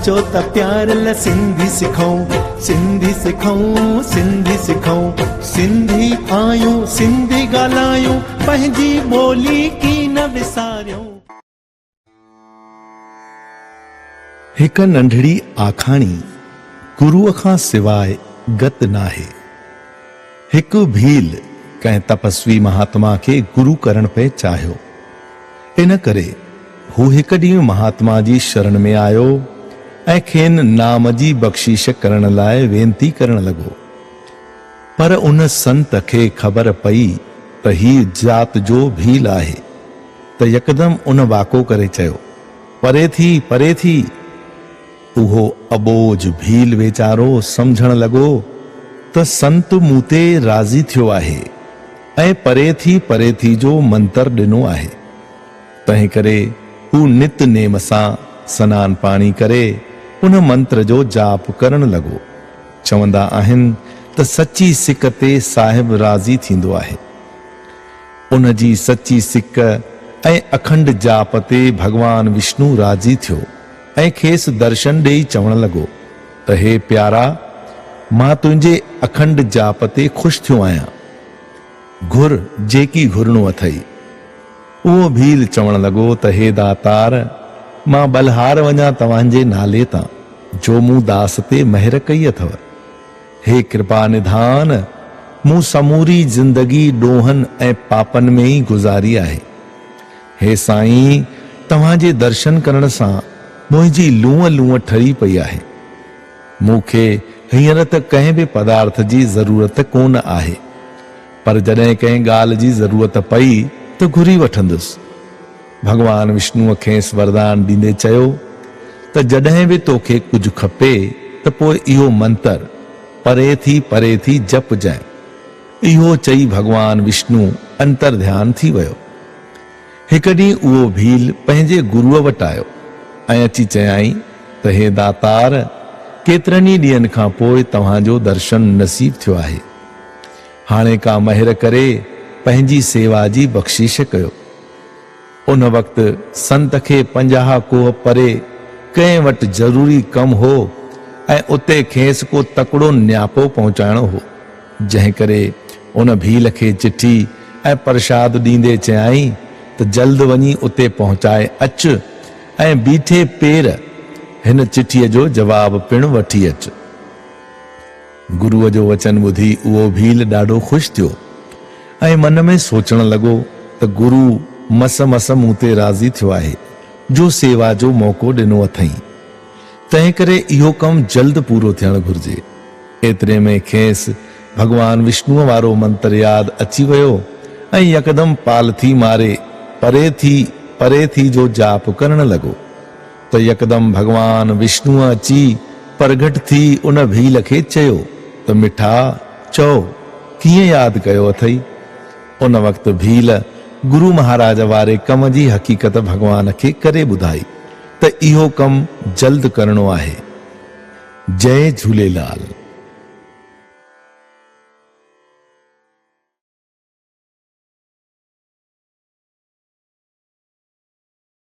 सोचो त प्यार ल सिंधी सिखऊं, सिंधी सिखऊं, सिंधी सिखऊं। सिंधी आयूं, सिंधी ॻाल्हायूं, पंहिंजी ॿोली की न विसारियूं। हिक नंढड़ी आखाणी गुरुअ खां सिवाय गत नाहे। हिक भील कंहिं तपस्वी महात्मा खे गुरु करण पे चाहियो। इन करे हू हिक ॾींहुं महात्मा जी शरण में आयो ऐं खेनि नाम जी बख़्शीश करण लाइ वेनती करण लॻो। पर उन संत खे ख़बर पई त हीउ जात जो भील आहे त यकदम उन वाको करे चयो, परे थी, परे थी। उहो अबोझ भील वेचारो समझण लॻो त संत मूं ते राज़ी थियो आहे ऐं परे थी जो मंत्र ॾिनो आहे। तंहिं करे हू नित नेम सां सनान पाणी करे उन मंत्र जो जाप करण लॻो। चवंदा आहिनि त सची सिक ते साहिब राज़ी थींदो आहे। उन जी सची सिक ऐं अखंड जाप ते भगवान विष्णु राज़ी थियो ऐं खेसि दर्शन ॾेई चवण लॻो त हे प्यारा, मां तुंहिंजे अखंड जाप ते ख़ुशि थियो आहियां। घुर जेकी घुरणो अथई। उहो भील चवण लॻो त हे दातार, मां बलहार वञा तव्हांजे नाले तां जो मूं दास ते महिर कई अथव। हे कृपा निधान, मूं समूरी जिंदगी ॾोहनि ऐं पापनि में ई गुज़ारी आहे। हे साईं, तव्हांजे दर्शन करण सां मुंहिंजी लूंह ठरी पई आहे। मूंखे हींअर त कंहिं बि पदार्थ जी ज़रूरत कोन आहे, पर जॾहिं कंहिं ॻाल्हि जी ज़रूरत पई त घुरी वठंदुसि। भगवान विष्णुअ खेसि वरदान ॾींदे चयो त जॾहिं बि तोखे कुझु खपे त पोइ इहो मंत्र परे थी जपजांइ। इहो चई भगवान विष्णु अंतर ध्यान थी वियो। हिक ॾींहुं उहो भील पंहिंजे गुरुअ वटि आयो ऐं अची चयाई त हे दातार, केतिरनि ई ॾींहंनि खां पोइ तव्हांजो दर्शन नसीब थियो आहे। हाणे का महिर करे पंहिंजी सेवा जी बख़्शीश कयो। उन वक़्तु संत खे 50 कोह परे कंहिं वटि ज़रूरी कमु हो ऐं उते खेसि को तकिड़ो न्यापो पहुचाइणो हो। जंहिं करे उन भील खे चिठी ऐं प्रसाद ॾींदे चयाई त जल्द वञी उते पहुचाए अच ऐं बीठे पेर हिन चिठीअ जो जवाब पिणु वठी अच। गुरुअ जो वचन ॿुधी उहो भील ॾाढो ख़ुशि थियो ऐं मन में सोचण लॻो त गुरु मस मूं ते राज़ी थियो आहे जो सेवा जो मौक़ो ॾिनो अथई। तंहिं करे इहो कमु जल्द पूरो थियणु घुर्जे। एतिरे में खेसि भगवान विष्णुअ वारो मंत्र यादि अची वियो ऐं यकदम पालथी मारे परे थी जो जाप करण लॻो त यकदम भगवान विष्णुअ अची प्रगट थी उन भील खे चयो त मिठा, चओ कीअं यादि कयो अथई। उन वक़्तु भील गुरु महाराज वारे कम जी हक़ीक़त भगवान खे करे ॿुधाई त इहो कमु जल्द करणो आहे। जय झूलेलाल।